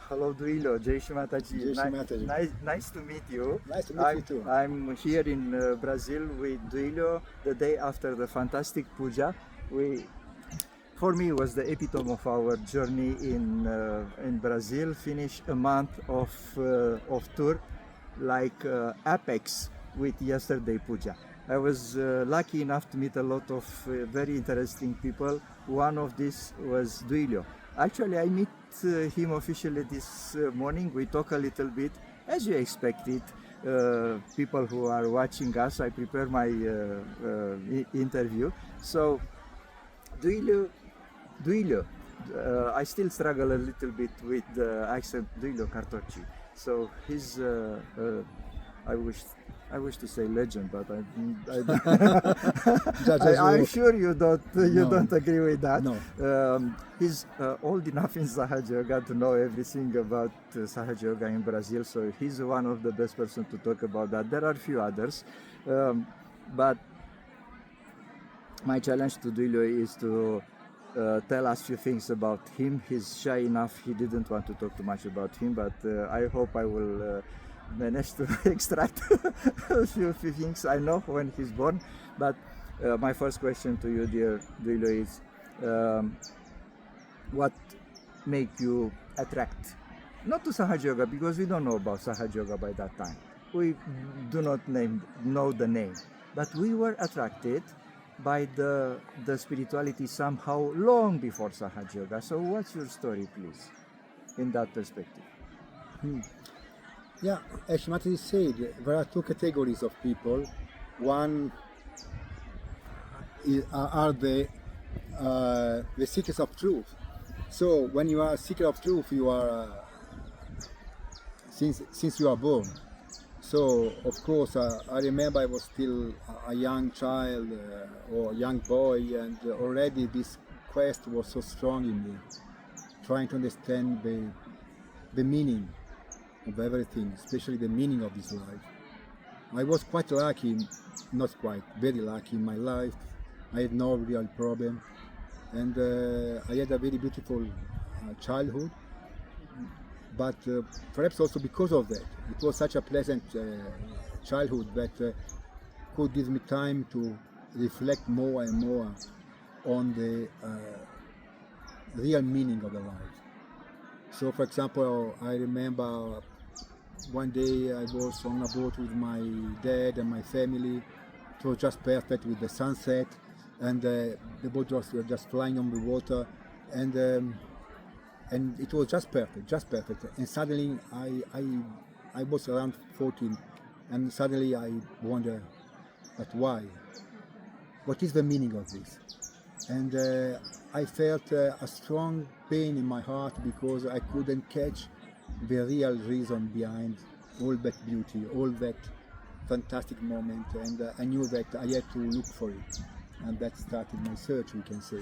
Hello, Duilio. Jai Shri Mataji. Jai Shri Mataji. Nice to meet you. Nice to meet you too. I'm here in Brazil with Duilio the day after the fantastic puja. For me, it was the epitome of our journey in Brazil. Finish a month of tour, like apex with yesterday puja. I was lucky enough to meet a lot of very interesting people. One of these was Duilio. Actually, I meet him officially this morning. We talk a little bit, as you expected. People who are watching us, I prepare my interview. So, Duilio, I still struggle a little bit with the accent DUILIO CARTOCCI. So he's, I wish to say legend, but I'm sure you don't agree with that. No. He's old enough in Sahaja Yoga to know everything about Sahaja Yoga in Brazil, so he's one of the best persons to talk about that. There are a few others, but my challenge to Duilio is to tell us a few things about him. He's shy enough, he didn't want to talk too much about him, but I hope I will manage to extract a few things. I know when he's born, but my first question to you, dear Duilio, is what make you attract, not to Sahaja Yoga, because we don't know about Sahaja Yoga by that time. We do not know the name, but we were attracted by the spirituality somehow long before Sahaja Yoga. So what's your story, please, in that perspective? Yeah, as Mataji said, there are two categories of people. One are the seekers of truth. So when you are a seeker of truth, you are since you are born. So of course, I remember I was still a young child or a young boy, and already this quest was so strong in me, trying to understand the meaning of everything, especially the meaning of this life. I was quite lucky, not quite, very lucky in my life. I had no real problem, and I had a very beautiful childhood. But perhaps also because of that, it was such a pleasant childhood that could give me time to reflect more and more on the real meaning of the life. So, for example, I remember one day I was on a boat with my dad and my family. It was just perfect with the sunset, and the boat was just flying on the water, and it was just perfect. And suddenly I was around 14, and suddenly I wonder, but why? What is the meaning of this? And I felt a strong pain in my heart because I couldn't catch the real reason behind all that beauty, all that fantastic moment, and I knew that I had to look for it, and that started my search, we can say.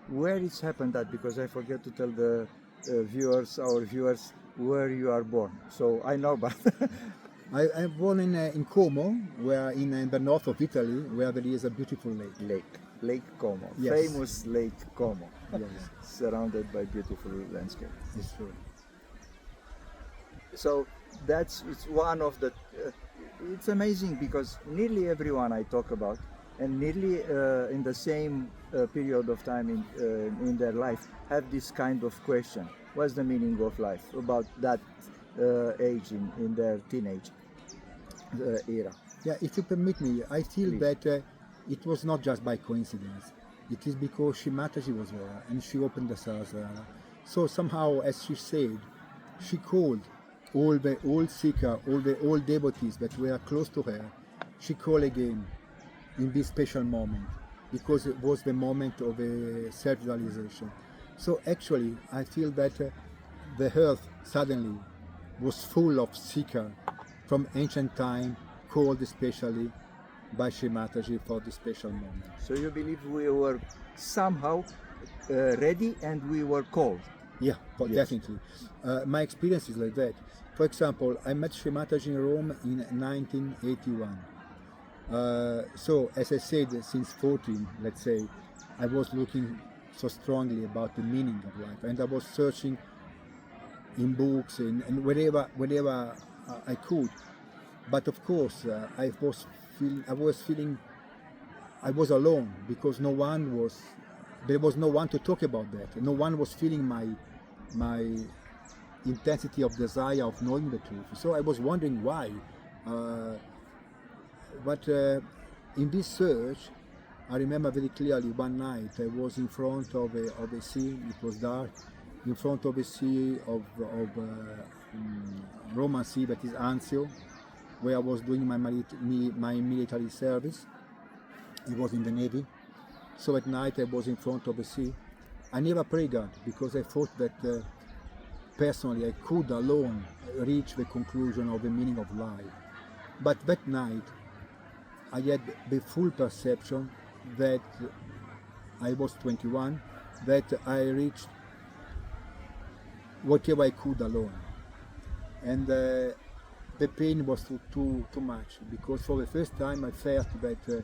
Where it's happened that, because I forget to tell the our viewers, where you are born. So I know, but I'm born in Como, where in the north of Italy, where there is a beautiful lake. Lake Como, yes. Famous Lake Como, yes. Surrounded by beautiful landscape. It's true. So it's one of the. It's amazing because nearly everyone I talk about, and nearly in the same period of time in their life, have this kind of question: what's the meaning of life? About that age in their teenage era. Yeah, if you permit me, I feel Please. that it was not just by coincidence. It is because Shri Mataji was there and she opened the Sahasrara. So somehow, as she said, she called all the old seekers, all the old devotees that were close to her. She called again in this special moment because it was the moment of self-realization. So actually, I feel that the earth suddenly was full of seekers from ancient time, called especially by Shri Mataji for this special moment. So you believe we were somehow ready and we were called? Yeah, Yes. Definitely. My experience is like that. For example, I met Shri Mataji in Rome in 1981. So, as I said, since 14, let's say, I was looking so strongly about the meaning of life, and I was searching in books, and wherever I could. But of course, I was feeling I was alone because there was no one to talk about that. No one was feeling my intensity of desire of knowing the truth. So I was wondering why. But in this search, I remember very clearly one night I was in front of a sea. It was dark, in front of a sea of Roman Sea, that is Anzio, where I was doing my military service. I was in the Navy. So at night I was in front of the sea. I never prayed God because I thought that personally I could alone reach the conclusion of the meaning of life. But that night I had the full perception that I was 21, that I reached whatever I could alone. And the pain was too much, because for the first time I felt that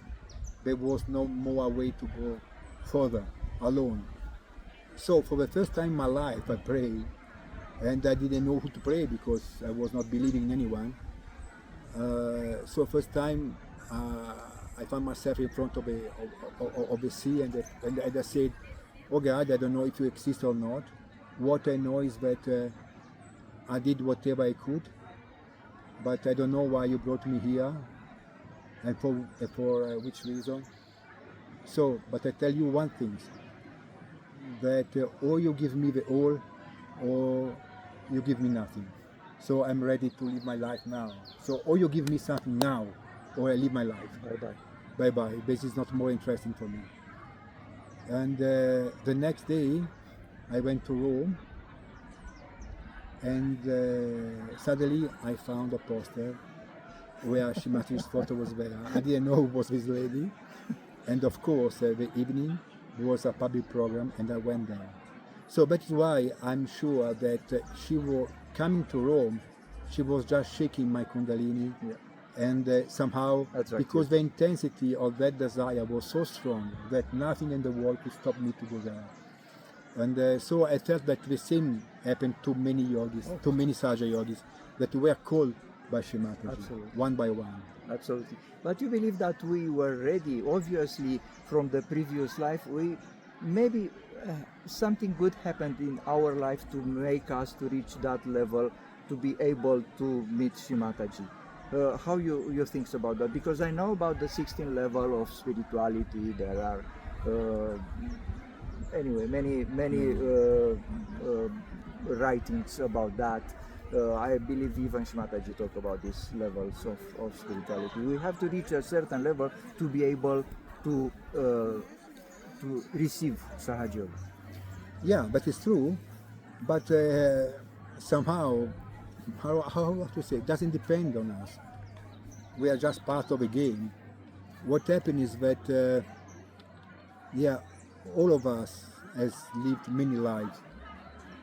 there was no more way to go further alone. So for the first time in my life I prayed, and I didn't know who to pray because I was not believing in anyone. So first time I found myself in front of the sea, and I said, "Oh God, I don't know if you exist or not. What I know is that I did whatever I could, but I don't know why you brought me here, and for which reason. So, but I tell you one thing, that or you give me the all, or you give me nothing. So I'm ready to live my life now. So or you give me something now, or I live my life. Bye-bye. Bye-bye. This is not more interesting for me." And the next day, I went to Rome, and suddenly I found a poster where Mahashivatratri's photo was there. I didn't know who was this lady. And of course, the evening was a public program, and I went there. So that is why I'm sure that she was coming to Rome. She was just shaking my Kundalini, and somehow, because the intensity of that desire was so strong that nothing in the world could stop me to go there. And so I felt that the same happened to many yogis, to many Sahaja yogis, that were called by Mahashivatratriji, one by one. Absolutely. But you believe that we were ready, obviously, from the previous life. Maybe something good happened in our life to make us to reach that level, to be able to meet Mahashivatratriji. How you think about that? Because I know about the 16th level of spirituality. There are anyway many writings about that. I believe even Mahashivatratriji talk about these levels of spirituality. We have to reach a certain level to be able to receive Sahaja Yoga. Yeah, that is true, but somehow, how to say, it doesn't depend on us. We are just part of a game. What happened is that, all of us has lived many lives,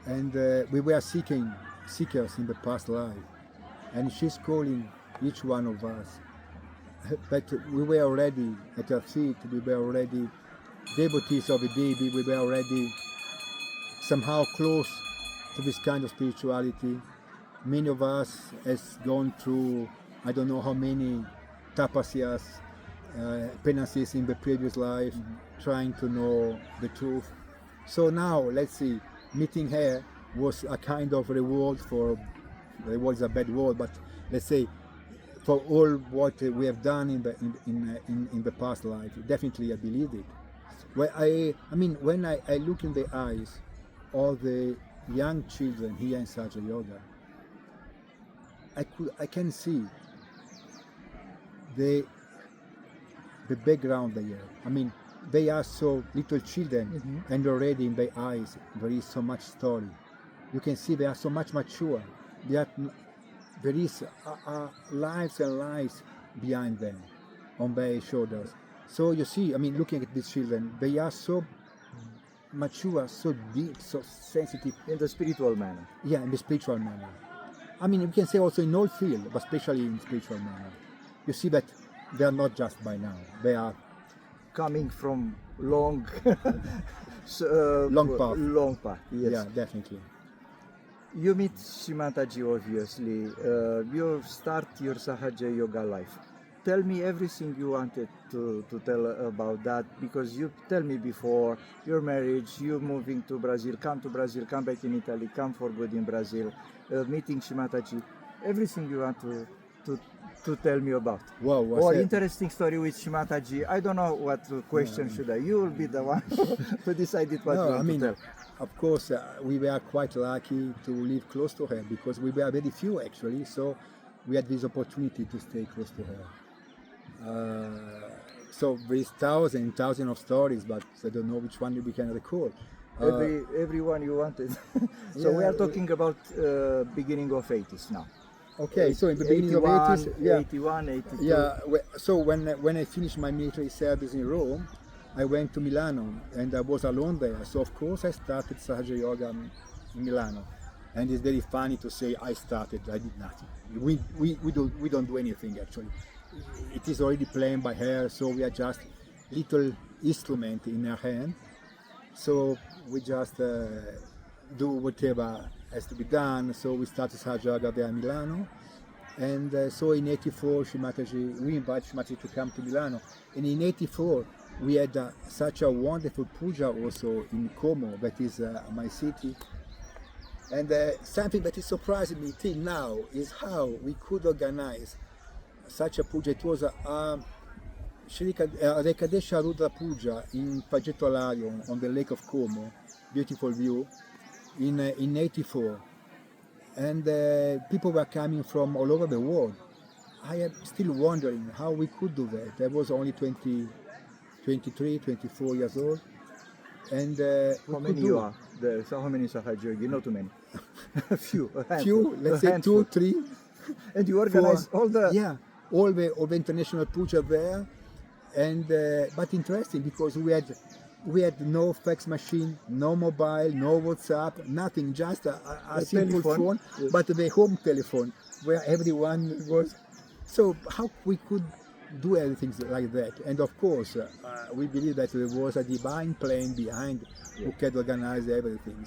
and we were seekers in the past life, and she's calling each one of us. But we were already at her feet. We were already devotees of the Devi. We were already somehow close to this kind of spirituality. Many of us has gone through, I don't know how many tapasyas, penances in the previous life, trying to know the truth. So now, let's see, meeting her was a kind of reward for, reward is a bad word, but let's say for all what we have done in the past life. Definitely, I believe it. Well, I mean, when I look in the eyes of the young children here in Sahaja Yoga, I can see the background they have. I mean, they are so little children, and already in their eyes there is so much story. You can see they are so much mature. There is lives and lives behind them, on their shoulders. So you see, I mean, looking at these children, they are so mature, so deep, so sensitive. In the spiritual manner. Yeah, in the spiritual manner. I mean, we can say also in all fields, but especially in spiritual manner. You see that they are not just by now. They are coming from long long path. Long path, yes. Yeah, definitely. you meet Shimataji, obviously. You start your Sahaja yoga life. Tell me everything you wanted to tell about that, because you tell me before your marriage, you moving to Brazil, come back in Italy, come for good in Brazil, meeting Shimataji, everything you want to tell me about. Wow, Or interesting story with Shimataji. I don't know what question should I. You will be the one to decide it what you want to tell. Of course, we were quite lucky to live close to her because we were very few actually, so we had this opportunity to stay close to her. So there's thousands of stories, but I don't know which one we can recall. Everyone you wanted. So we are talking about beginning of 80s now. Okay, so in the beginning of 80s, 81, 82. Yeah, so when I finished my military service in Rome, I went to Milano and I was alone there. So of course I started Sahaja Yoga in Milano. And it's very funny to say I started, I did nothing. We don't do anything actually. It is already planned by her, so we are just little instrument in her hand. So we just do whatever has to be done. So we started Sahaja Yoga there in Milano. And so in 84, we invited Shimataji to come to Milano. And in 84, we had such a wonderful puja also in Como, that is my city. And something that is surprising me till now is how we could organize such a puja. It was a Rekadesha Rudra Puja in Paggetolario on the Lake of Como, beautiful view, in 84. And people were coming from all over the world. I am still wondering how we could do that. I was only 23, 24 years old. And how many you are? So how many Sahaja Yogi? Not too many. Few, let's say handful. 2, 3. And you organize all the all the international puja there. And but interesting because we had no fax machine, no mobile, no WhatsApp, nothing, just a simple phone, but the home telephone where everyone was. So how we could do everything like that? And of course, we believe that there was a divine plan behind who could organize everything.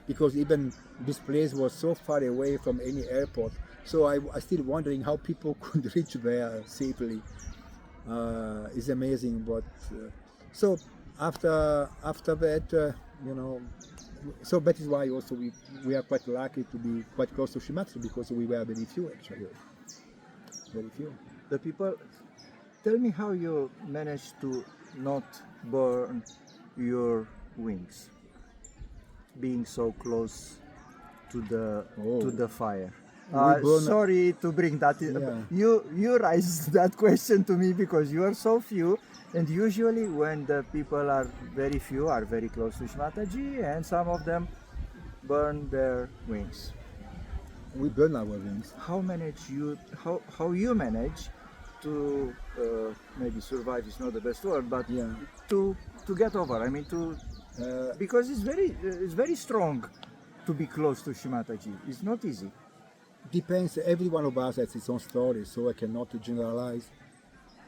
Because even this place was so far away from any airport. So I still wondering how people could reach there safely. It's amazing, but so after that, so that is why also we are quite lucky to be quite close to Shimataji because we were very few actually, very few. The people, tell me how you managed to not burn your wings, being so close to the fire. Sorry to bring that in. You raised that question to me because you are so few, and usually when the people are very few, are very close to Shimataji, and some of them burn their wings. We burn our wings. How you manage to maybe survive is not the best word, but to get over. I mean because it's very strong to be close to Shimataji. It's not easy. Depends. Every one of us has its own story, so I cannot generalize.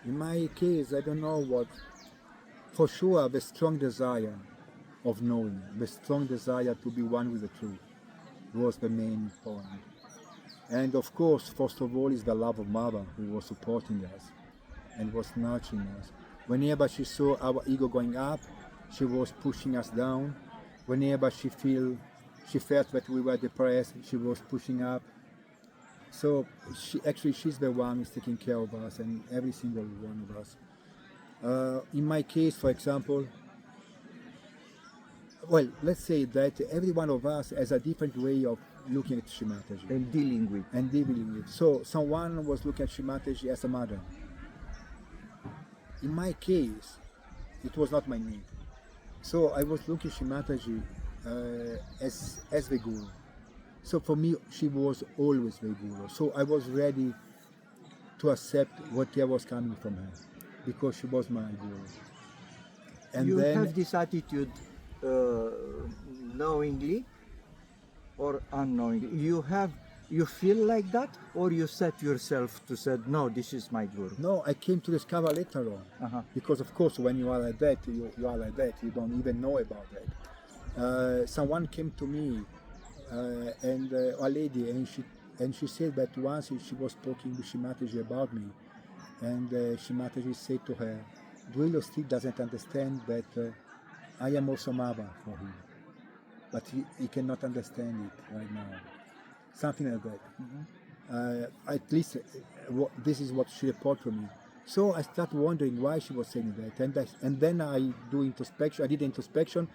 In my case, I don't know what. For sure, the strong desire of knowing, the strong desire to be one with the truth, was the main point. And of course, first of all, is the love of Mother who was supporting us and was nurturing us. Whenever she saw our ego going up, she was pushing us down. Whenever she felt that we were depressed, she was pushing up. So she's the one who's taking care of us and every single one of us. In my case, for example, well, let's say that every one of us has a different way of looking at Shimataji. And dealing with. So someone was looking at Shimataji as a mother. In my case, it was not my need. So I was looking at Shimataji as the guru. So for me, she was always the guru. So I was ready to accept whatever was coming from her because she was my guru. And you then, have this attitude knowingly or unknowingly? You feel like that, or you set yourself to say, no, this is my guru? No, I came to discover later on. Because of course, when you are like that, you are like that. You don't even know about that. Someone came to me a lady, and she said that once she was talking with Shimataji about me, and Shimataji said to her, Duilio still doesn't understand that I am also mother for him, but he cannot understand it right now. Something like that. At least this is what she reported to me. So I started wondering why she was saying that, and then I do introspection. I did introspection,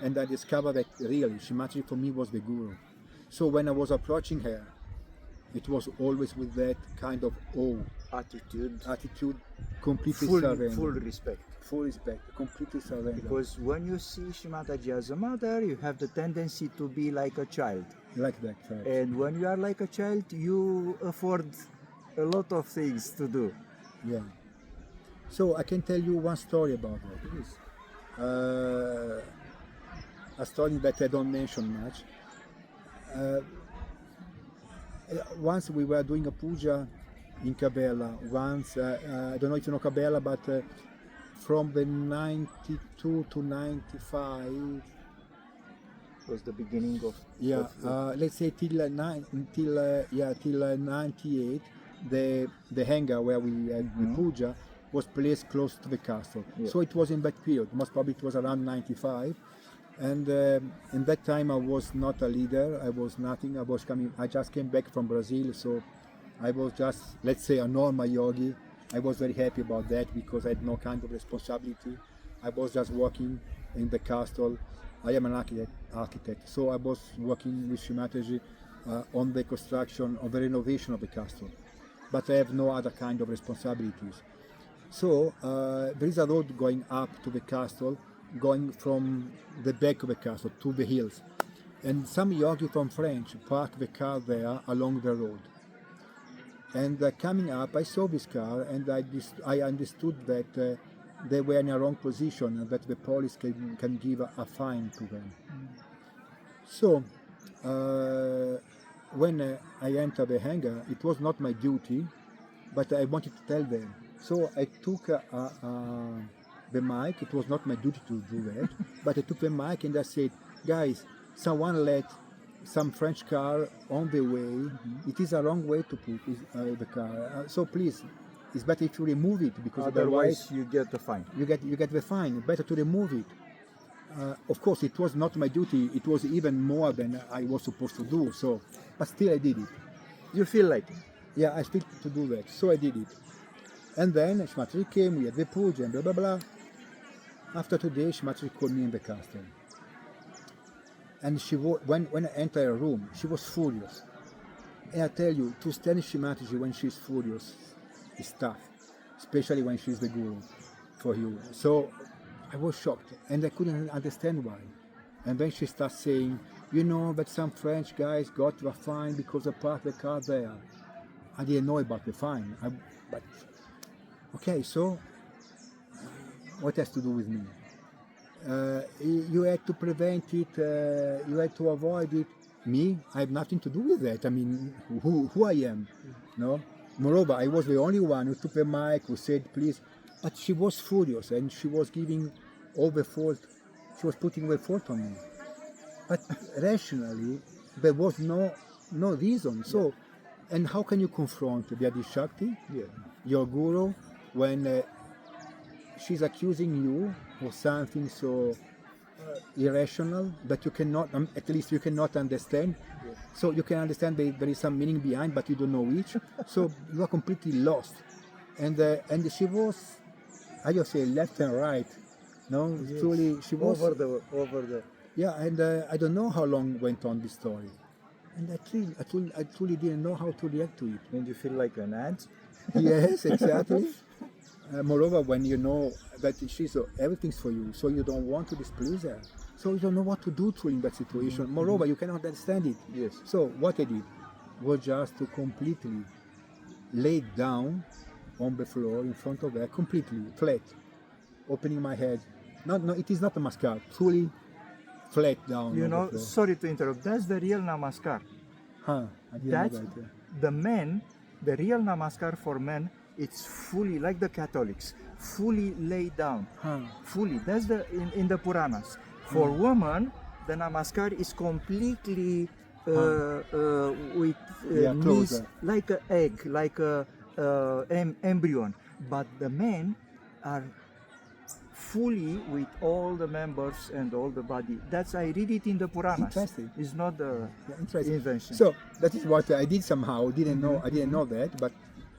and I discovered that really Shimataji for me was the guru. So when I was approaching her, it was always with that kind of awe, attitude, completely surrender, full respect, completely surrender. Because when you see Shimataji as a mother, you have the tendency to be like a child. Like that, right. And when you are like a child, you afford a lot of things to do. Yeah. So I can tell you one story about that. Please. A story that I don't mention much. Once we were doing a puja in Cabella. Once, I don't know if you know Cabella, but from the 92 to 95, was the beginning of let's say till 98, the hangar where we had the puja was placed close to the castle. So it was in that period. Most probably it was around 95. And in that time I was not a leader, I was nothing, I just came back from Brazil, so I was just, let's say, a normal yogi. I was very happy about that because I had no kind of responsibility. I was just working in the castle. I am an architect, so I was working with Shimataji on the construction, on the renovation of the castle. But I have no other kind of responsibilities. So there is a road going up to the castle, going from the back of the castle to the hills. And some yogi from French parked the car there along the road. And coming up, I saw this car, and I understood that they were in a wrong position and that the police can give a fine to them. So when I entered the hangar, it was not my duty, but I wanted to tell them. So I took the mic. It was not my duty to do that, but I took the mic and I said, guys, someone let some French car on the way. It is a wrong way to put the car. So please, it's better if you remove it, because otherwise you get the fine. You get the fine. Better to remove it. Of course, it was not my duty. It was even more than I was supposed to do. So, but still, I did it. You feel like it? Yeah, I still to do that. So I did it. And then Shimataji came. We had the puja and blah blah blah. After 2 days, Shimataji called me in the castle. And when I entered her room, she was furious. And I tell you, to stand Shimataji when she's furious is tough, especially when she's the guru for you. So I was shocked, and I couldn't understand why. And then she starts saying, you know that some French guys got the fine because they parked the car there. I didn't know about the fine. But okay, so what has to do with me? You had to prevent it, you had to avoid it. Me, I have nothing to do with that. I mean, who I am, no? Moreover, I was the only one who took the mic, who said, please. But she was furious, and she was giving all the fault. She was putting the fault on me. But rationally, there was no reason. So, and how can you confront the Adi Shakti, your guru, when she's accusing you of something so irrational that you cannot, at least you cannot understand. So you can understand there is some meaning behind, but you don't know which. So you are completely lost. And she was, I just say, left and right. No, truly, she was over the. Yeah, and I don't know how long went on this story, and I truly didn't know how to react to it. And you feel like an ant? Yes, exactly. Moreover, when you know that she's everything's for you, so you don't want to displease her, so you don't know what to do in that situation. Moreover, you cannot understand it. Yes. So what I did was just to completely lay down on the floor in front of her, completely flat, opening my head. No, it is not a namaskar. Truly flat down. You know, the floor. sorry to interrupt. That's the real namaskar. I didn't That's know that, the men. The real namaskar for men. It's fully like the Catholics, fully laid down, fully. That's the in the Puranas. For women, the namaskar is completely with Yeah, knees closer. like an egg, like a embryo. But the men are fully with all the members and all the body. That's I read it in the Puranas. Interesting. It's not the Yeah, interesting. invention. So that is what I did somehow. I didn't know that, but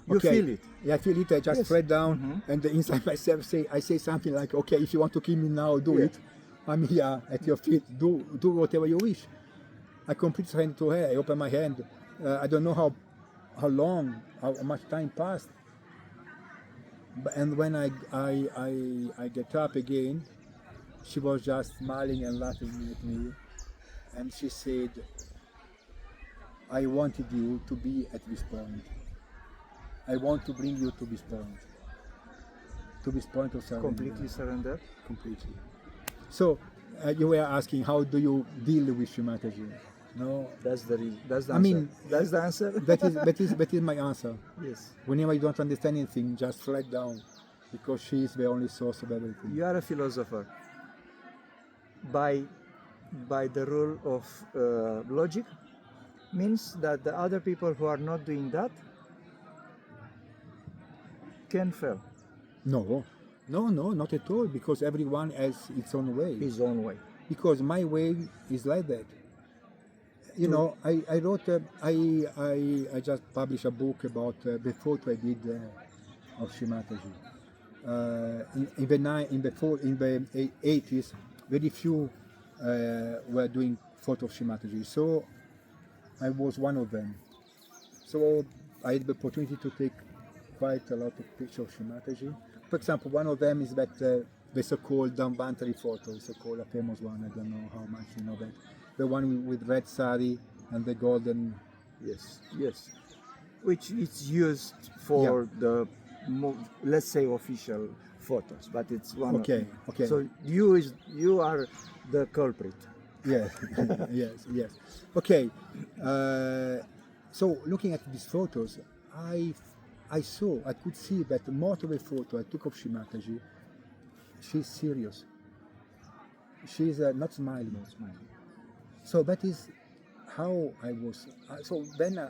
You okay. feel it. Yeah, I feel it. I just Yes. spread down, and inside myself I say something like, okay, if you want to kill me now, do Yeah. it. I'm here at your feet. Do whatever you wish. I completely surrender to her. I open my hand. I don't know how long, how much time passed. And when I get up again, she was just smiling and laughing at me, and she said, I wanted you to be at this point. I want to bring you to this point. To this point of surrender. Completely surrender. Completely. So, you were asking, how do you deal with Shimataji? No, That's the that's the I answer. mean, That's the answer. that is my answer. Yes. Whenever you don't understand anything, just flat down, because she is the only source of everything. You are a philosopher. By the rule of logic, means that the other people who are not doing that can fail No, not at all, because everyone has its own way. his own way. Because my way is like that. You know, I wrote, I just published a book about the photo I did of Shimataji. In the 80s, very few were doing photo of Shimataji. So I was one of them. So I had the opportunity to take quite a lot of pictures of Shimataji. For example, one of them is that the so-called Dambantari photo, so-called a famous one. I don't know how much you know that. The one with red sari and the golden. Yes, yes. Which is used for the let's say official photos, but it's one. Okay, of okay. So you are the culprit. Yes, yes. Okay. So looking at these photos, I could see that most of the photo I took of Shimataji, she's serious. She's not smiling. Not smiling. So that is how I was. So then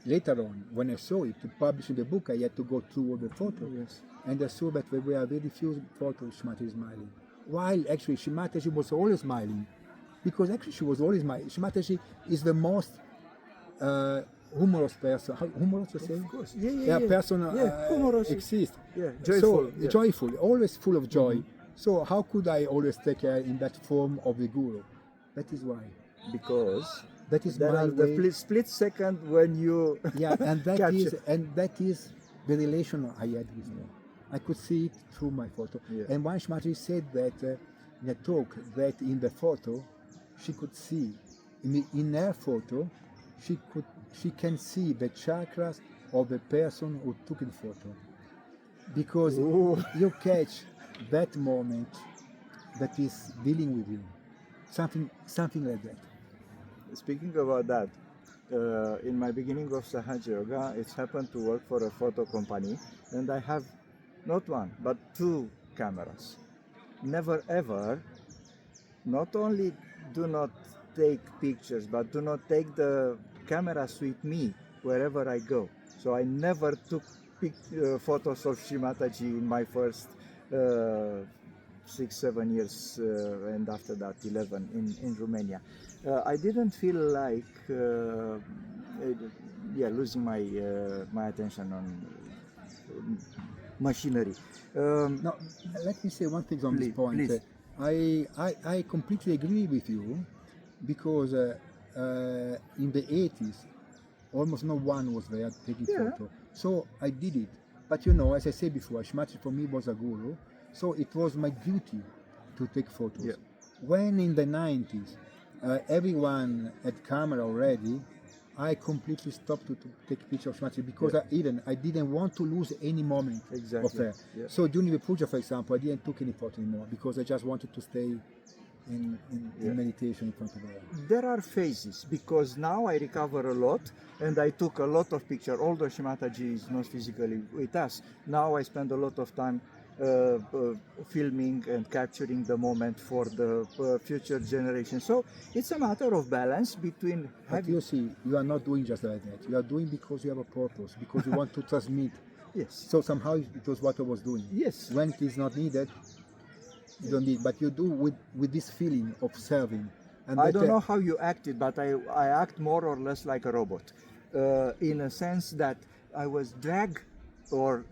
later on, when I saw it, to publish in the book, I had to go through all the photos. Yes. And I saw that there were very few photos of Shimataji smiling. While actually Shimataji was always smiling. Because actually she was always smiling. Shimataji is the most humorous person. How humorous you say? Of course. Yeah. Person humorous. exists. Yeah, joyful. So joyful, always full of joy. So how could I always take her in that form of the guru? That is why. Because That is there my are way. the split second when you Yeah, and capture. that is the relation I had with her. I could see it through my photo. Yeah. And once Shimataji said that in a talk, that in the photo she could see, in her photo, she can see the chakras of the person who took the photo, because Ooh. you catch that moment that is dealing with you, something like that. Speaking about that, in my beginning of Sahaja Yoga, it's happened to work for a photo company, and I have not one but two cameras. Never ever, not only do not take pictures, but do not take the cameras with me wherever I go. So I never took photos of Shimataji in my first 6-7 years, and after that 11 in Romania. I didn't feel like losing my attention on machinery. Now, let me say one thing on this point. Please. I completely agree with you, because in the 80s, almost no one was there taking photo. So I did it. But you know, as I said before, Shimataji for me was a guru, so it was my duty to take photos. Yeah. When in the 90s, everyone had camera already, I completely stopped to take pictures of Shimataji, because I didn't want to lose any moment of her. Yeah. So during the puja, for example, I didn't take any photo anymore, because I just wanted to stay in meditation in front of her. There are phases, because now I recover a lot and I took a lot of pictures, although Shimataji is not physically with us. Now I spend a lot of time filming and capturing the moment for the future generation. So it's a matter of balance between But you see, you are not doing just like that. You are doing because you have a purpose, because you want to transmit. Yes. So somehow it was what I was doing. Yes. When it is not needed, you don't need. But you do with this feeling of serving. And I don't know how you acted, but I act more or less like a robot, in a sense that I was dragged or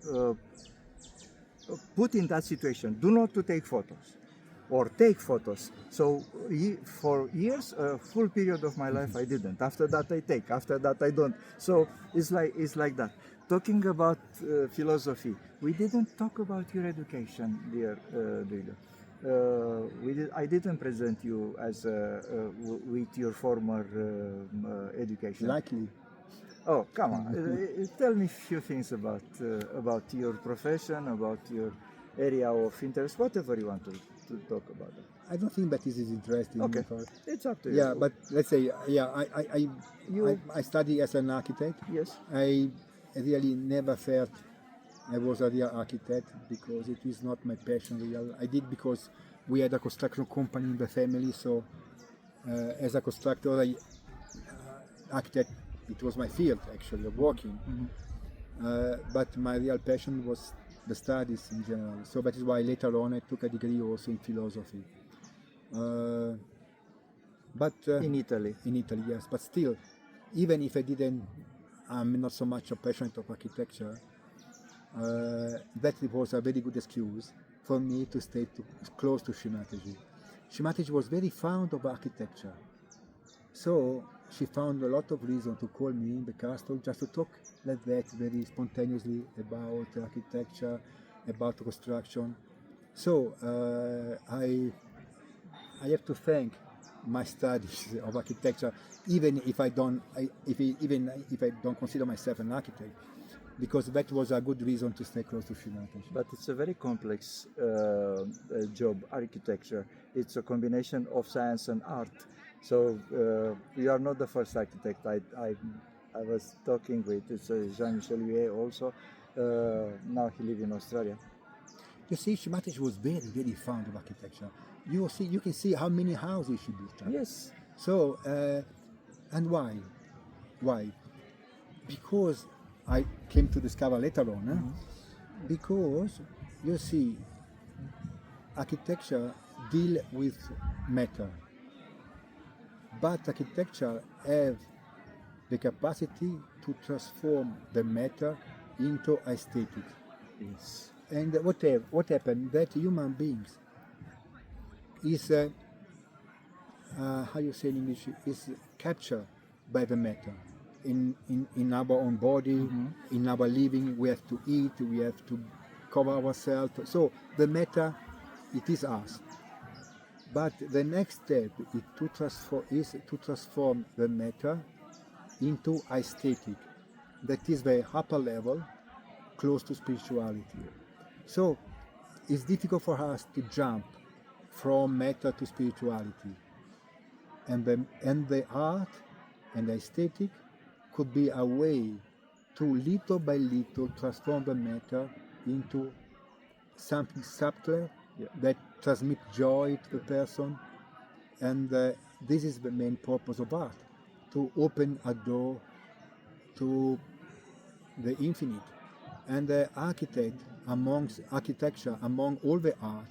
put in that situation. Do not to take photos or take photos. So for years, a full period of my life, I didn't. After that, I take. After that, I don't. So it's like that. Talking about philosophy, we didn't talk about your education, dear Duilio. I didn't present you as with your former education. likely. Oh, come on! Tell me a few things about your profession, about your area of interest, whatever you want to talk about. I don't think that this is interesting. Okay, it's up to you. Yeah, but let's say, yeah, You- I study as an architect. Yes. I really never felt I was a real architect because it is not my passion real. I did because we had a construction company in the family, so as a constructor, architect, it was my field actually of working. But my real passion was the studies in general. So that is why later on I took a degree also in philosophy. But In Italy. in Italy, yes. But still, even if I didn't, I'm not so much a passionate of architecture. That was a very good excuse for me to stay close to Shimataji. Shimataji was very fond of architecture, so she found a lot of reason to call me in the castle just to talk like that very spontaneously about architecture, about construction. So I have to thank my studies of architecture, even if I don't consider myself an architect, because that was a good reason to stay close to Shimataji. But it's a very complex job, architecture. It's a combination of science and art. So you are not the first architect I was talking with. It's Jean-Michel Huet also. Now he lives in Australia. You see, Shimataji was very, very fond of architecture. You can see how many houses she built. Yes. So, and why? Why? Because I came to discover later on, because you see, architecture deal with matter, but architecture have the capacity to transform the matter into aesthetic. Yes. And what happened that human beings is how you say in English, is captured by the matter in our own body, in our living. We have to eat, we have to cover ourselves. So the matter, it is us. But the next step is to transform the matter into aesthetic. That is the upper level, close to spirituality. So it's difficult for us to jump from matter to spirituality. And the art and the aesthetic could be a way to little by little transform the matter into something subtler that transmits joy to the person. And this is the main purpose of art, to open a door to the infinite. And the architecture among all the art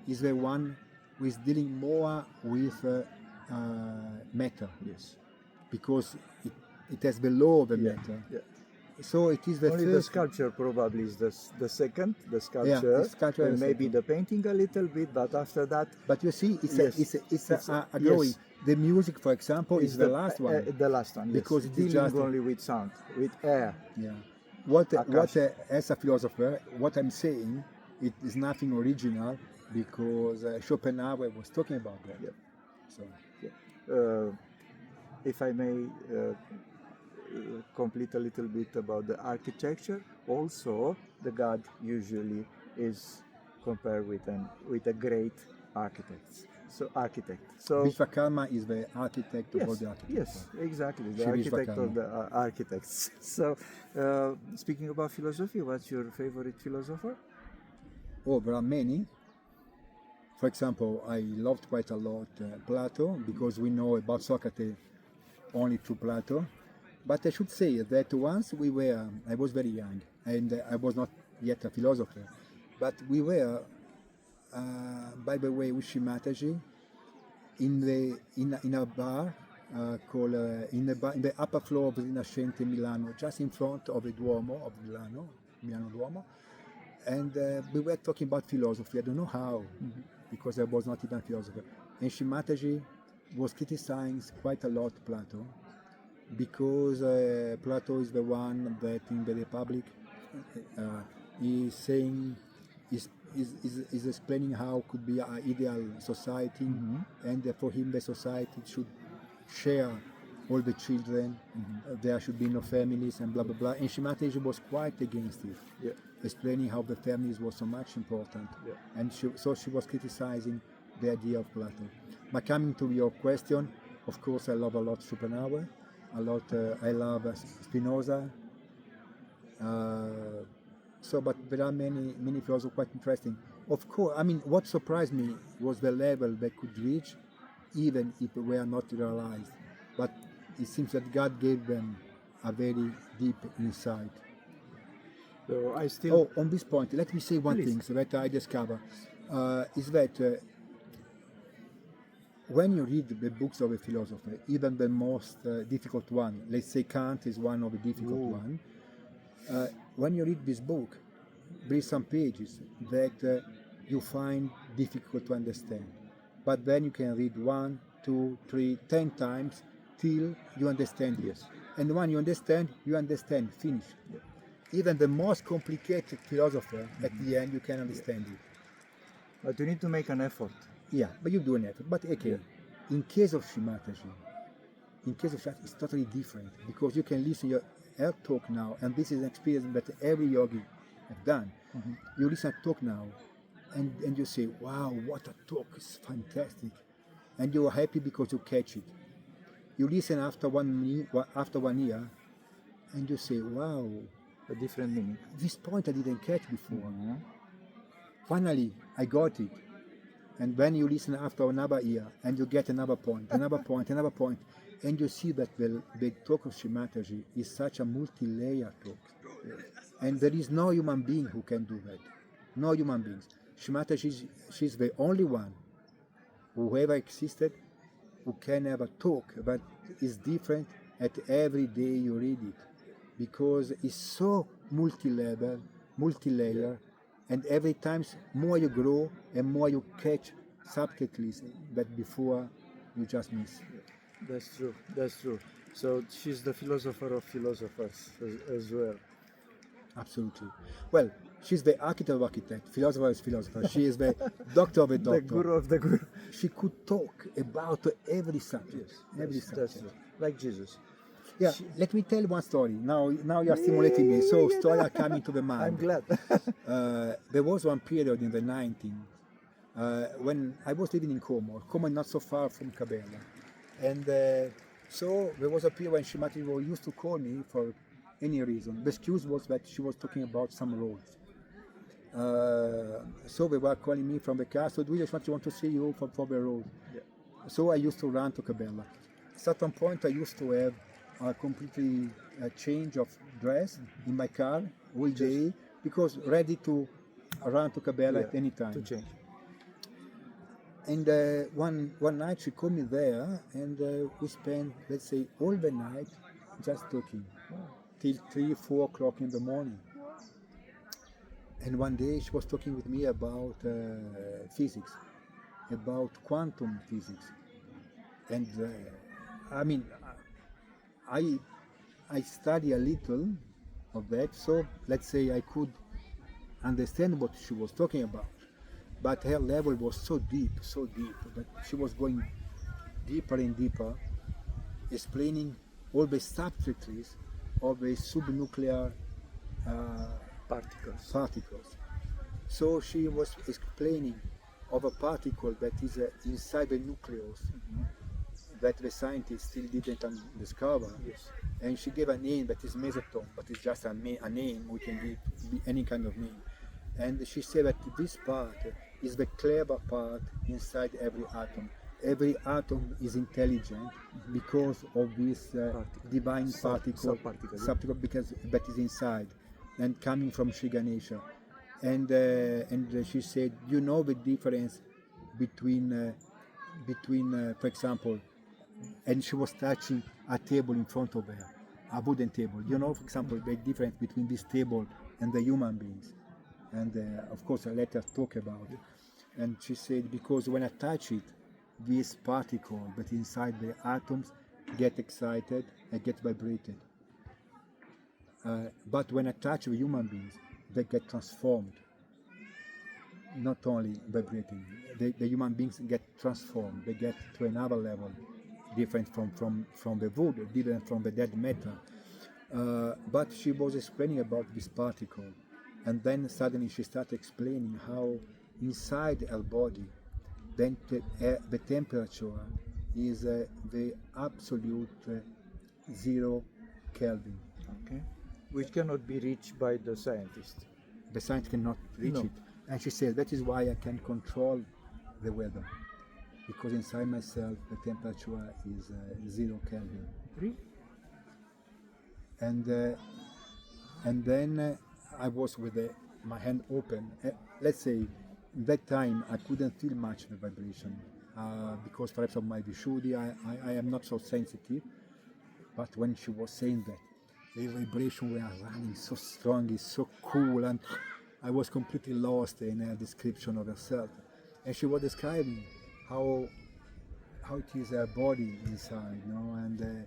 is the one who is dealing more with matter. Yes. Because it has below the matter. Yeah. So it is the Only the first. sculpture probably is the second, the sculpture, Yeah, the sculpture and is maybe second. the painting a little bit, but after that But you see, it's Yes. a growing. Yes. The music, for example, is the last one. The last one, Because yes. it is Dealing just only with sound, with air. Yeah. What Akash. as a philosopher, what I'm saying, it is nothing original because Schopenhauer was talking about that. Yeah. So If I may complete a little bit about the architecture, also the god usually is compared with a great architect. So Vishwakarma is the architect of all yes, the architects. yes, exactly, the Shri architect Vishwakarma. of the architects. So speaking about philosophy, what's your favorite philosopher? Oh, there are many. For example, I loved quite a lot Plato, because we know about Socrates only through Plato. But I should say that once I was very young, and I was not yet a philosopher, but we were, by the way, with Mataji in a bar called in the upper floor of the Rinascente Milano, just in front of the Duomo of Milano Duomo, and we were talking about philosophy. I don't know how, because I was not even a philosopher. And Mataji was criticizing quite a lot Plato, because Plato is the one that in the Republic is saying, is explaining how could be an ideal society, and for him the society should share all the children, there should be no families, and blah blah blah. And Mataji was quite against it, explaining how the families was so much important, and so she was criticizing the idea of Plato. But coming to your question, of course I love a lot Schopenhauer, a lot. I love Spinoza. But there are many philosophers quite interesting. Of course, I mean, what surprised me was the level they could reach, even if they were not realized. But it seems that God gave them a very deep insight. So I still. Oh, on this point, let me say one thing that I discover is that when you read the books of a philosopher, even the most difficult one, let's say Kant is one of the difficult one. When you read this book, there is some pages that you find difficult to understand, but then you can read 1, 2, 3, 10 times till you understand it. And when you understand, finish. Even the most complicated philosopher, at the end, you can understand it. But you need to make an effort. Yeah, but you do an effort. But okay, in case of Mataji, it's totally different, because you can listen to her talk now, and this is an experience that every yogi have done. You listen to talk now, and you say, wow, what a talk, it's fantastic. And you are happy because you catch it. You listen after 1 year, and you say, wow, A different meaning. this point I didn't catch before. Finally, I got it. And when you listen after another year, and you get another point, another point, and you see that the talk of Mataji is such a multi-layer talk. And there is no human being who can do that. No human beings. Mataji, she's the only one who ever existed who can have a talk that is different at every day you read it. Because it's so multi-layer, and every time more you grow and more you catch subtleties that before you just miss. That's true. So she's the philosopher of philosophers as well. Absolutely. Well, she's the architect of architect, philosopher is philosopher. She is the doctor of a doctor. The guru of the guru. She could talk about every subject. Every subject. That's true. Like Jesus. Yeah, let me tell one story. Now you are stimulating me. So stories are coming to the mind. I'm glad. There was one period in the 19 when I was living in Como not so far from Cabella. And so there was a period when Mataji used to call me for any reason. The excuse was that she was talking about some roads. So they were calling me from the car, so DUILIO want to see you for the road. Yeah. So I used to run to Cabella. At a certain point I used to have a completely change of dress in my car all day, because ready to run to Cabella at any time. To change. And one night she called me there, and we spent, let's say, all the night just talking till 3, 4 o'clock in the morning. And one day she was talking with me about physics, about quantum physics. And I mean, I study a little of that, so let's say I could understand what she was talking about. But her level was so deep, that she was going deeper and deeper, explaining all the subtleties of the subnuclear particles. So she was explaining of a particle that is inside the nucleus, that the scientists still didn't discover. Yes. And she gave a name that is mesoton, but it's just a name. We can give any kind of name. And she said that this part is the clever part inside every atom. Every atom is intelligent because of this divine particle, subparticle, because that is inside and coming from Sri Ganesha. And she said, you know the difference between, for example, and she was touching a table in front of her, a wooden table. You know, for example, the difference between this table and the human beings. And of course, I let her talk about it. And she said, because when I touch it, this particle that inside the atoms get excited and get vibrated. But when I touch the human beings, they get transformed. Not only vibrating, the human beings get transformed. They get to another level, different from the wood, different from the dead matter. But she was explaining about this particle, and then suddenly she started explaining how inside her body, then the temperature is the absolute 0 Kelvin. Okay. Which cannot be reached by the scientist. The scientist cannot reach it. And she said, that is why I can control the weather. Because inside myself, the temperature is 0 Kelvin. Really? And then I was with my hand open. Let's say, that time I couldn't feel much the vibration because perhaps of my Vishuddhi, I am not so sensitive. But when she was saying that, the vibration were running so strong, it's so cool, and I was completely lost in her description of herself. And she was describing how it is her body inside, you know, and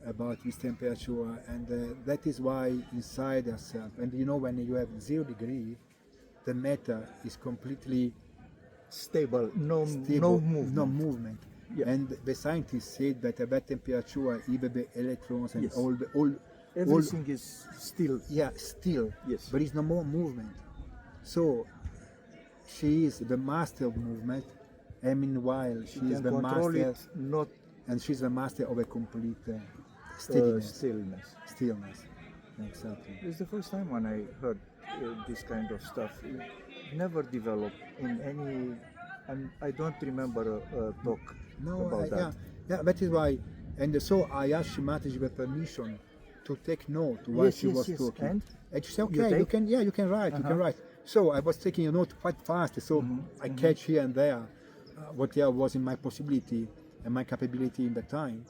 about this temperature, and that is why inside herself. And you know, when you have 0 degree, the matter is completely stable, no movement. No movement. Yeah. And the scientists said that at that temperature, even the electrons and Yes. all Everything is still. Yeah, still. Yes. There is no more movement. So she is the master of movement, and meanwhile she is the control master, it, not and she's the master of a complete stillness. stillness. Exactly. It's the first time when I heard this kind of stuff. It never developed in any, and I don't remember a talk about that. Yeah, that is why. And so I asked Mataji the permission to take note while she was talking. And she said, okay, you can write, you can write. So I was taking a note quite fast, so I catch here and there whatever was in my possibility and my capability in the time.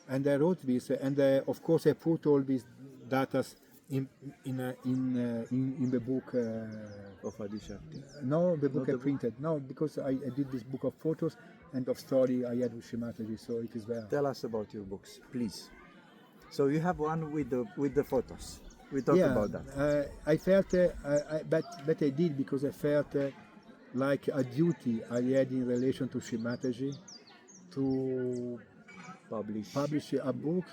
And I wrote this, and of course I put all these data in the book Of Adisha. No, the book I printed. No, because I did this book of photos and of story I had with Mataji, so it is there. Tell us about your books, please. So you have one with the photos. We talked about that. I felt but I did because I felt like a duty I had in relation to Mataji to publish a book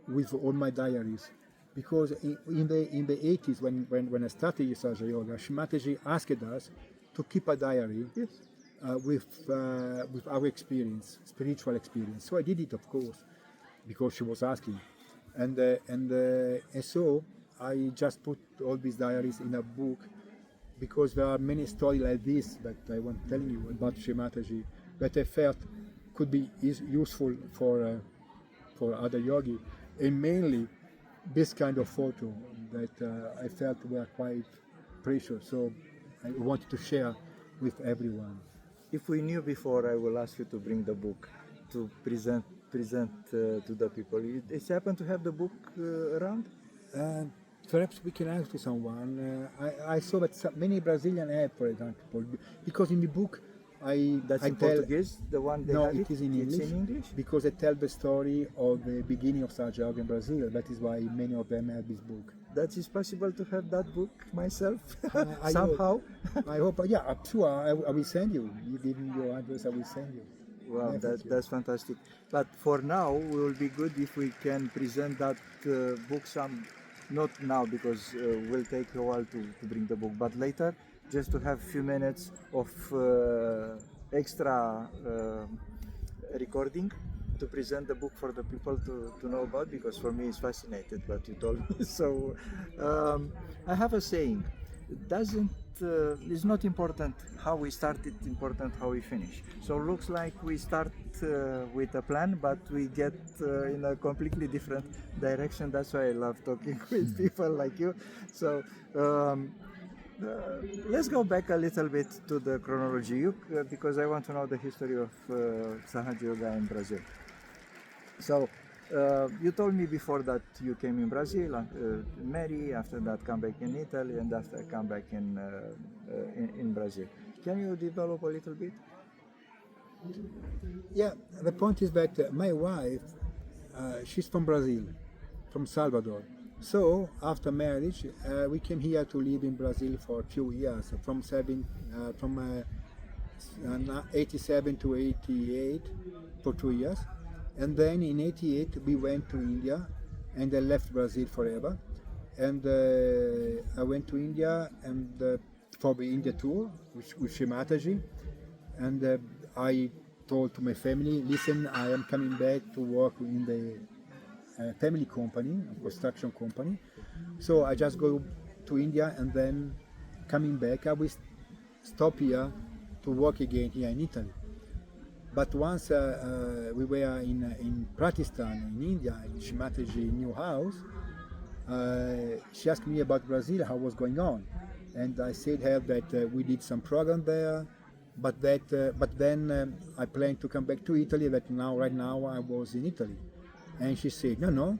with all my diaries. Because in the 80s, when I started Sahaja Yoga, Mataji asked us to keep a diary with our experience, spiritual experience. So I did it, of course, because she was asking. And so I just put all these diaries in a book, because there are many stories like this that I was telling you about Mataji that I felt could be useful for other yogi, and mainly this kind of photo that I felt were quite precious. So I wanted to share with everyone. If we knew before, I will ask you to bring the book to present to the people. It's happened to have the book around? Perhaps we can ask to someone. I saw that many Brazilian have, for example, because in the book That's in Portuguese, the one they have? It is in English. It's in English? Because I tell the story of the beginning of Sahaja Yoga in Brazil. That is why many of them have this book. That is possible to have that book myself somehow? I hope, I'm sure I will send you. You give me your address, I will send you. Wow, that's fantastic. But for now, it will be good if we can present that book not now, because will take a while to bring the book, but later, just to have a few minutes of extra recording to present the book for the people to know about, because for me it's fascinating what you told me. So I have a saying, doesn't it's not important how we start, it's important how we finish. So looks like we start with a plan, but we get in a completely different direction. That's why I love talking with people like you. So let's go back a little bit to the chronology, because I want to know the history of Sahaja Yoga in Brazil. So you told me before that you came in Brazil, marry, after that come back in Italy, and after come back in Brazil. Can you develop a little bit? Yeah, the point is that my wife, she's from Brazil, from Salvador. So after marriage, we came here to live in Brazil for a few years, from 87 to 88 for 2 years. And then in 88 we went to India, and I left Brazil forever. And I went to India and for the India tour with Shimataji. And I told to my family, listen, I am coming back to work in the family company, a construction company. So I just go to India, and then coming back I will stop here to work again here in Italy. But once we were in Pakistan, in India, in Shimataji's new house, she asked me about Brazil, how was going on. And I said her that we did some program there, but then I planned to come back to Italy, that right now I was in Italy. And she said, no,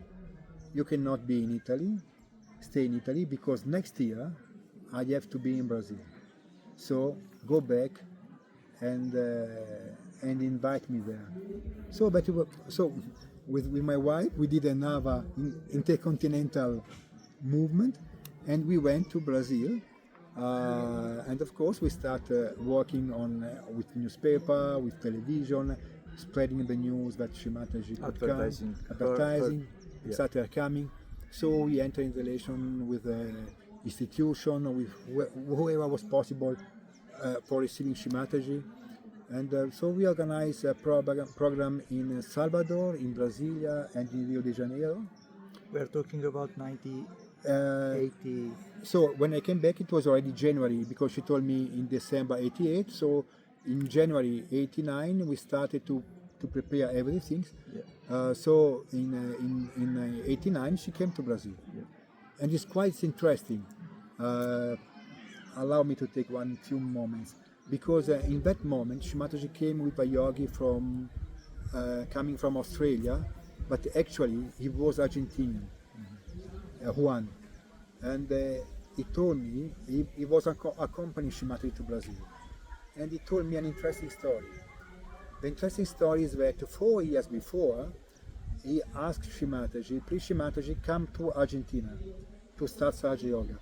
you cannot be in Italy, stay in Italy, because next year I have to be in Brazil. So go back and invite me there. So with my wife, we did another intercontinental movement, and we went to Brazil. And of course, we started working on with newspaper, with television, spreading the news that Shimataji could advertising, yeah. started coming. So we entered in relation with the institution, with whoever was possible for receiving Shimataji. And so we organized a program in Salvador, in Brasilia, and in Rio de Janeiro. We're talking about 1980. So when I came back, it was already January, because she told me in December 88. So in January 89, we started to prepare everything. Yeah. So in 89, she came to Brazil. Yeah. And it's quite interesting. Allow me to take few moments. Because in that moment, Shimataji came with a yogi coming from Australia, but actually he was Argentinian, Juan. And he told me, he was accompanying Shimataji to Brazil. And he told me an interesting story. The interesting story is that 4 years before, he asked Shimataji, please Shimataji, come to Argentina to start Sahaja Yoga,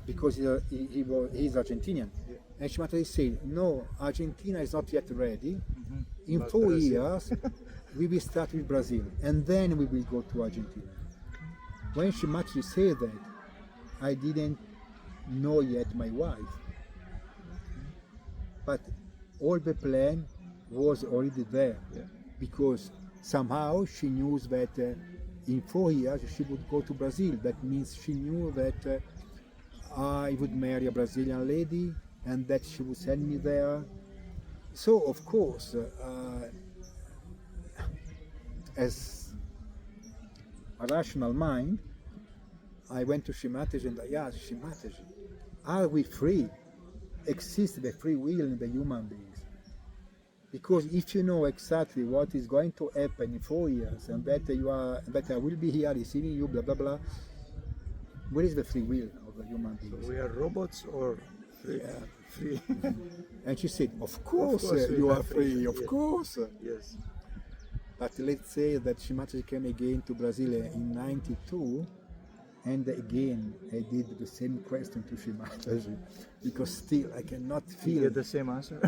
because he's Argentinian. Yeah. And Shimataji said, no, Argentina is not yet ready. Mm-hmm. In 4 years, we will start with Brazil, and then we will go to Argentina. When Shimataji said that, I didn't know yet my wife. But all the plan was already there, yeah. Because somehow she knew that in 4 years she would go to Brazil. That means she knew that I would marry a Brazilian lady, and that she would send me there. So of course, as a rational mind, I went to Shimataji and I asked Shimataji, are we free? Exists the free will in the human beings? Because if you know exactly what is going to happen in 4 years, and that I will be here receiving you, blah blah blah, where is the free will of the human beings? So we are robots or free? Yeah. Free. And she said, of course you are free, of course. Yes. But let's say that Shimataji came again to Brazil in 92, and again I did the same question to Shimataji, because still I cannot feel the same answer.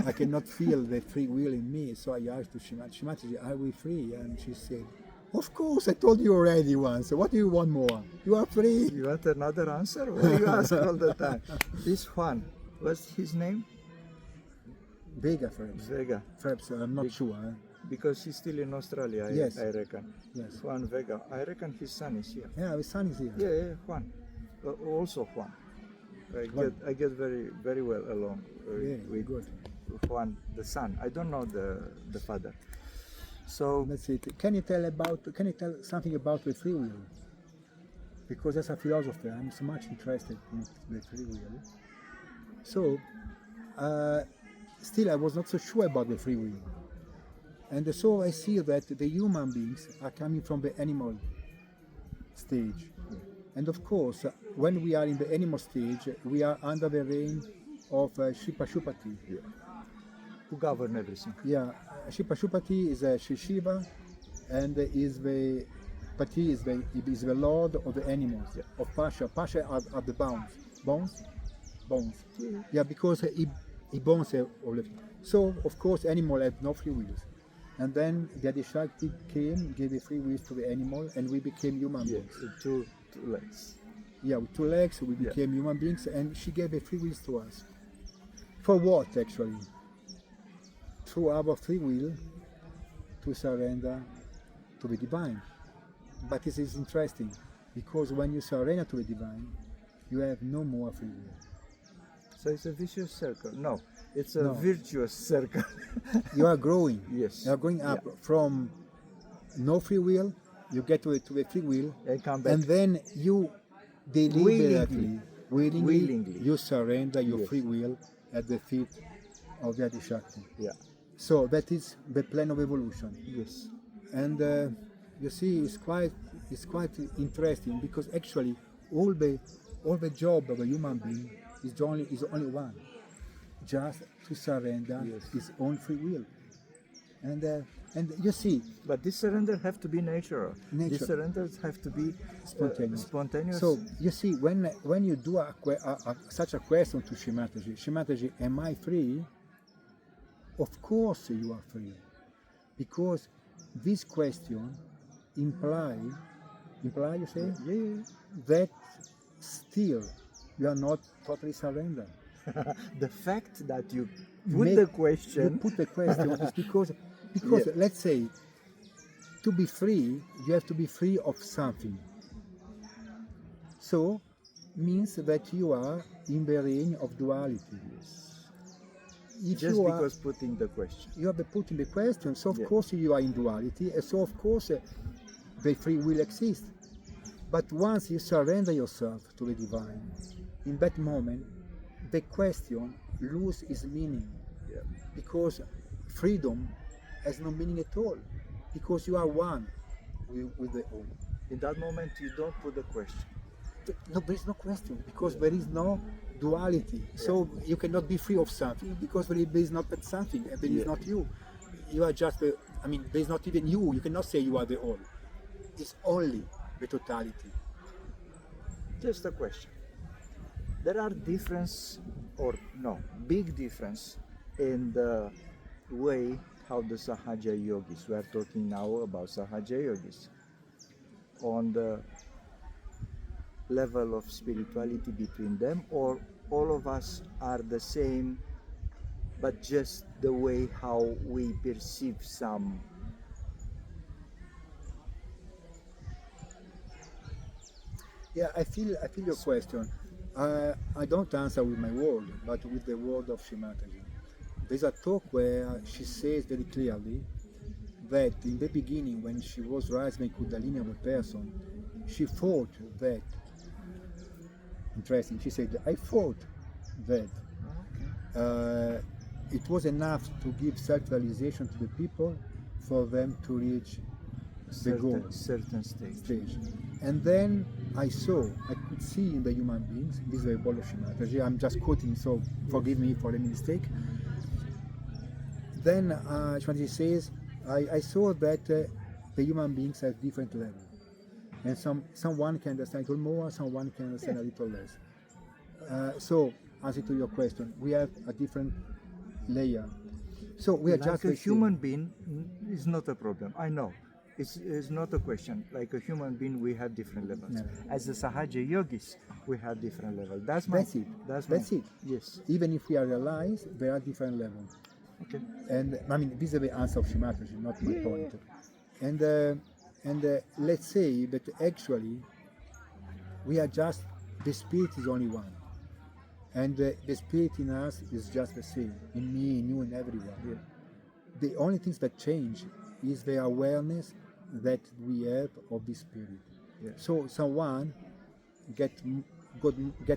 I cannot feel the free will in me. So I asked to Shimataji, are we free? And she said, of course, I told you already once. What do you want more? You are free. You want another answer? What do you ask all the time? This Juan, what's his name? Vega, perhaps. Vega. Perhaps, I'm not sure. Because he's still in Australia, yes. I reckon. Yes. Juan Vega. I reckon his son is here. Yeah, his son is here. Yeah, Juan. Also Juan. I get very well along with good. Juan, the son. I don't know the father. So That's it. Can you tell something about the free will? Because as a philosopher, I'm so much interested in the free will. So, still I was not so sure about the free will. And so I see that the human beings are coming from the animal stage. And of course, when we are in the animal stage, we are under the reign of Shipashupati. who govern everything. Yeah, Shipashupati is a Shiva, and is the Pati is the lord of the animals, of Pasha. Pasha are the bones. Yeah, because he bones everything. So of course, animal have no free wills. And then the Adishakti came, gave a free will to the animal, and we became human beings. Two legs. Yeah, with 2 legs, we became human beings, and she gave a free will to us. For what, actually? Through our free will to surrender to the divine. But this is interesting, because when you surrender to the divine, you have no more free will. So it's a vicious circle. No, it's a virtuous circle. You are growing. Yes. You are going up from no free will, you get to the free will, And come back. and then you deliberately, willingly, you surrender your free will at the feet of the Adishakti. Yeah. So that is the plan of evolution. Yes. And you see, it's quite interesting, because actually all the job of a human being is only one, just to surrender his own free will. And you see, But this surrender have to be natural. These surrenders have to be spontaneous. So you see, when you do such a question to Shimataji, am I free? Of course you are free, because this question imply you say, that still you are not totally surrendered. The fact that you put the question. You put the question is because let's say, to be free, you have to be free of something. So means that you are in the reign of duality. If Just you because putting the question. you are putting the question, so of course you are in duality, and so of course the free will exists. But once you surrender yourself to the divine, in that moment, the question loses its meaning, because freedom has no meaning at all, because you are one with the all. In that moment, you don't put the question. No, there is no question, because there is no duality. So you cannot be free of something, because there is not that something, and there is not you. You are just there is not even you. You cannot say you are the all. It's only the totality. Just a question. There are big difference in the way how the Sahaja yogis, we are talking now about Sahaja yogis, on the level of spirituality between them, or all of us are the same, but just the way how we perceive some. Yeah, I feel your question. I don't answer with my word, but with the word of Shimataji. There's a talk where she says very clearly that in the beginning, when she was raised by Kundalini of a person, she thought that, interesting, she said, I thought that it was enough to give self-realization to the people for them to reach the goal. Certain stage. And then I could see in the human beings, this is a ball of Shimataji, I'm just quoting, so forgive me for any mistake. Then Shimataji says, I saw that the human beings have different levels. And someone can understand a little more, someone can understand a little less. So, answer to your question, we have a different layer. So we are Like just a human being is not a problem. I know. It's not a question. Like a human being, we have different levels. Yeah. As the Sahaja yogis, we have different levels. That's it. That's it. Yes. Even if we are realized, there are different levels. Okay. And I mean, this is the answer of Shimataji, not my point. And let's say that actually we are just, the spirit is only one. And the spirit in us is just the same, in me, in you, in everyone. Yeah. The only things that change is the awareness that we have of the spirit. Yeah. So someone get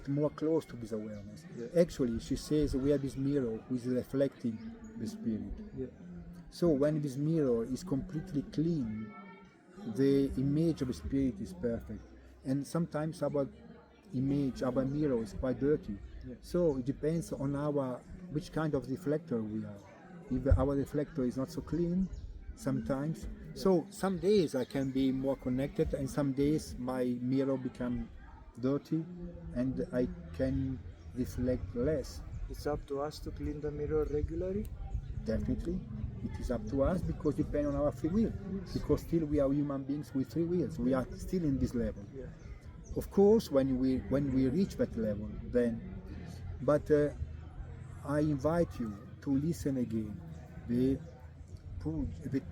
more close to this awareness. Yeah. Actually, she says we have this mirror who is reflecting the spirit. Yeah. So when this mirror is completely clean, the image of the spirit is perfect. And sometimes our image, our mirror is quite dirty. Yeah. So it depends on which kind of reflector we are. If our reflector is not so clean, sometimes. So some days I can be more connected, and some days my mirror become dirty, and I can reflect less. It's up to us to clean the mirror regularly. Definitely, it is up to us because it depends on our free will. Because still we are human beings with free wills. We are still in this level. Yeah. Of course, when we reach that level, then. But I invite you to listen again. The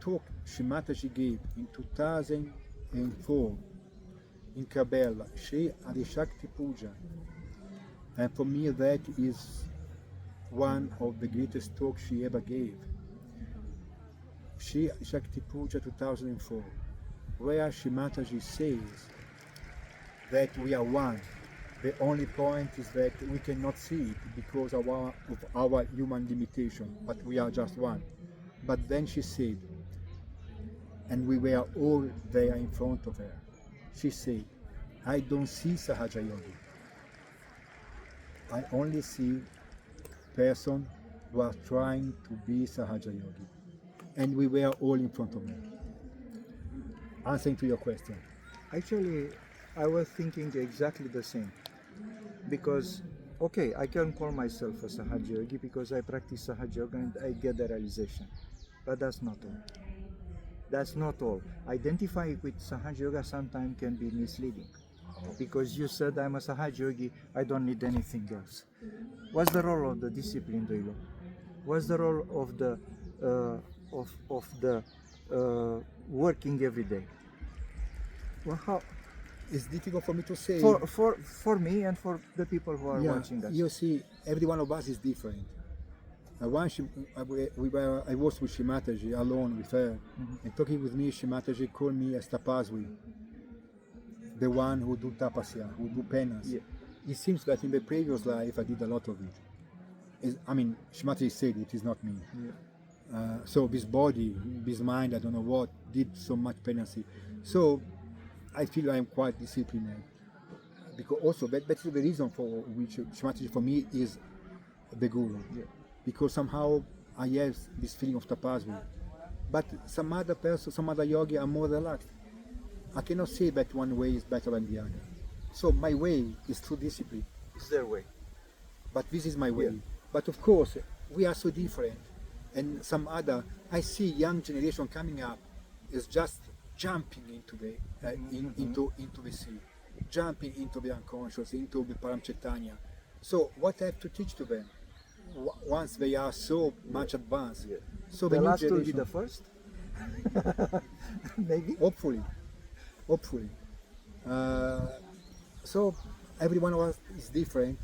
talk Mataji gave in 2004 in Cabella, Shri Adishakti Puja. And for me that is one of the greatest talks she ever gave. Shri Adishakti Puja 2004, where Shri Mataji says that we are one. The only point is that we cannot see it because of our human limitation, but we are just one. But then she said, and we were all there in front of her, she said, I don't see Sahaja Yogi. I only see person who are trying to be Sahaja Yogi. And we were all in front of her. Answering to your question. Actually, I was thinking exactly the same. Because, okay, I can call myself a Sahaja Yogi because I practice Sahaja Yoga and I get the realization. But that's not all. That's not all. Identifying with Sahaja Yoga sometimes can be misleading. Because you said I'm a Sahaja Yogi, I don't need anything else. What's the role of the discipline, Duilio? What's the role of the working every day? Well, how? It's difficult for me to say. For me and for the people who are watching us. You see, every one of us is different. Once I was with Shri Mataji alone with her, and talking with me, Shri Mataji called me as tapasvi, the one who do tapasya, who do penance. Yeah. It seems that in the previous life I did a lot of it. Shri Mataji said it is not me. Yeah. So this body, this mind, I don't know what, did so much penance. So I feel I am quite disciplined. Because also that is the reason for which Shri Mataji for me is the guru. Yeah. Because somehow I have this feeling of tapasvi. But some other person, some other yogi are more relaxed. I cannot say that one way is better than the other. So my way is through discipline. It's their way. But this is my way. Yeah. But of course, we are so different. And some other, I see young generation coming up is just jumping into the into the sea, jumping into the unconscious, into the Paramchaitanya. So what I have to teach to them once they are so much advanced? Yeah. So The new last will be generation- the first. Maybe. Hopefully. So every one of us is different,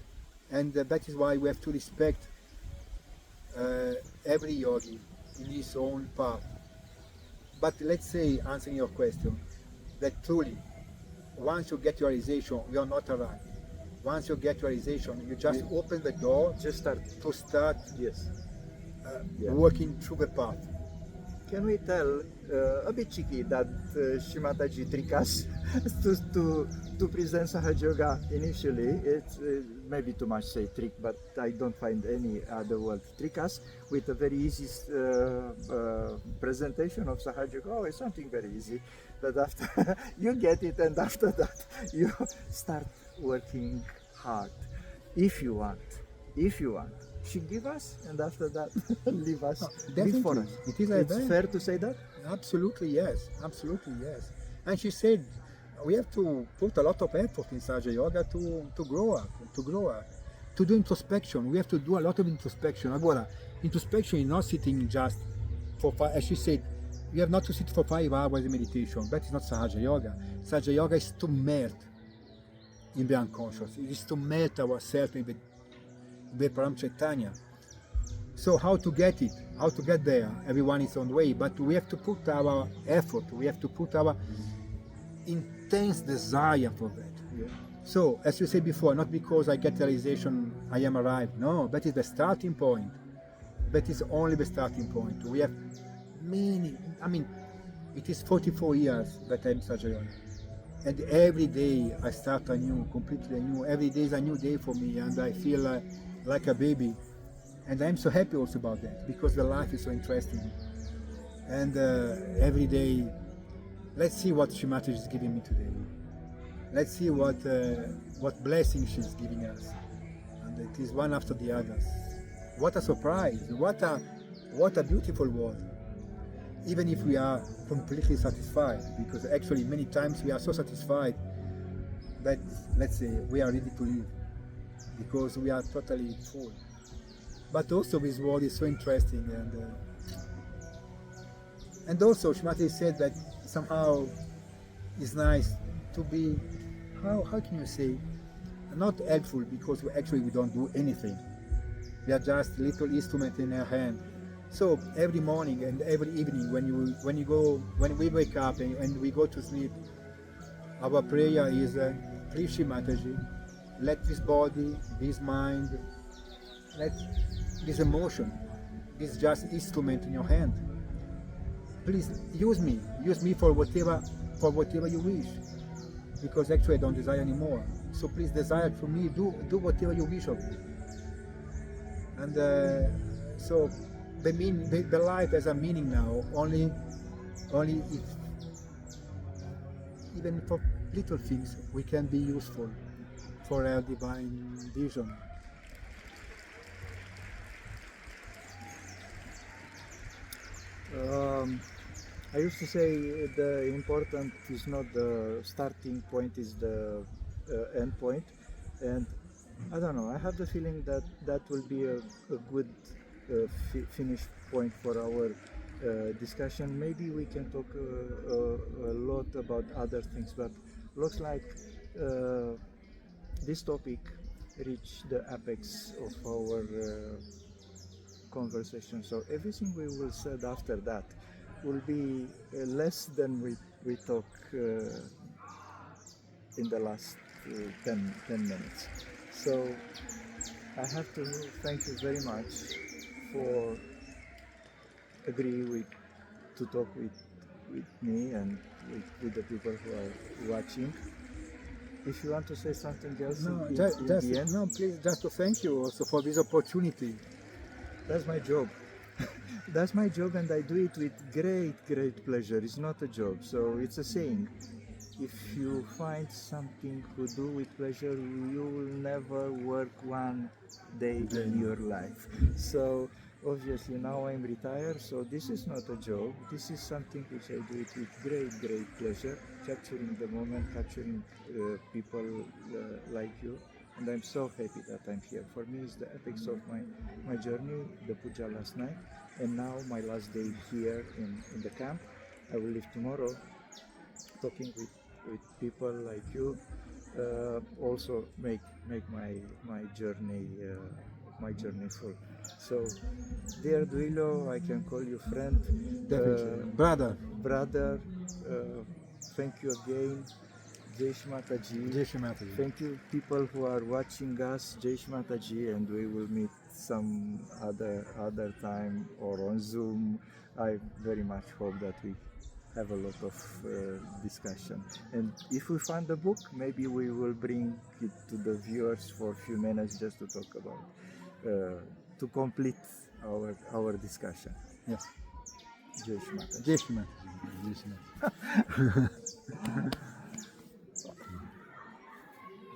and that is why we have to respect every yogi in his own path. But let's say, answering your question, that truly, once you get your realization, you are not arrived. Once you get your realization, you just open the door Just start. to start Yes. Yeah. working through the path. Can we tell a bit cheeky that Shri Mataji tricked us to present Sahaja Yoga initially? It's maybe too much say trick, but I don't find any other word. Trick us with a very easy presentation of Sahaja Yoga. Oh, it's something very easy. But after you get it, and after that you start working hard. If you want. She give us, and after that leave us before us. It is like It's that. fair to say that? Absolutely yes. And she said we have to put a lot of effort in Sahaja Yoga to grow up, to do introspection. We have to do a lot of introspection. Agora, introspection is not sitting just for as she said, you have not to sit for 5 hours in meditation. That is not Sahaja Yoga. Sahaja Yoga is to melt in the unconscious. It is to melt ourselves in the with Param Chaitanya. So how to get it? How to get there? Everyone is on the way, but we have to put our effort. We have to put our intense desire for that. Yeah. So, as you said before, not because I get realization I am arrived. No, that is the starting point. That is only the starting point. We have many. I mean, it is 44 years that I'm Sahaja, and every day I start anew, completely anew. Every day is a new day for me, and I feel like a baby. And I'm so happy also about that, because the life is so interesting. And every day, let's see what Shrimati is giving me today. Let's see what blessing she's giving us. And it is one after the others. What a surprise! What a beautiful world. Even if we are completely satisfied, because actually many times we are so satisfied that, let's say, we are ready to leave, because we are totally full. But also this world is so interesting, and also Shrimati said that somehow it's nice to be, how can you say, not helpful, because we don't do anything. We are just little instrument in our hand. So every morning and every evening when we wake up and we go to sleep, our prayer is, please Mataji, let this body, this mind, let this emotion, this just instrument in your hand, please use me for whatever you wish, because actually I don't desire anymore. So please desire from me, do whatever you wish of me. And so the life has a meaning now, only if, even for little things, we can be useful for our divine vision. I used to say the important is not the starting point, is the end point, and I don't know, I have the feeling that that will be a good finish point for our discussion. Maybe we can talk a lot about other things, but looks like this topic reached the apex of our conversation. So everything we will said after that will be less than we talk in the last 10 minutes. So I have to thank you very much for agree to talk with me and with the people who are watching. If you want to say something else, No, in just the end, no, please, just to thank you also for this opportunity. that's my job. That's my job, and I do it with great pleasure. It's not a job, so it's a saying. If you find something to do with pleasure, you will never work one day in your life. So obviously now I'm retired, so this is not a job. This is something which I do it with great pleasure, capturing the moment, capturing people like you. And I'm so happy that I'm here. For me, it's the apex of my journey, the puja last night, and now my last day here in the camp. I will leave tomorrow, talking with people like you, also make my journey full. So, dear Duilio, I can call you friend, Brother. thank you again. Jai Shri Mataji. Jai Shri Mataji. Thank you, people who are watching us. Jai Shri Mataji, and we will meet some other time or on Zoom. I very much hope that we have a lot of discussion. And if we find the book, maybe we will bring it to the viewers for a few minutes just to talk about, to complete our discussion. Yes. Jai Shri Mataji. Jai Shri Mataji. Jai Shri Mataji.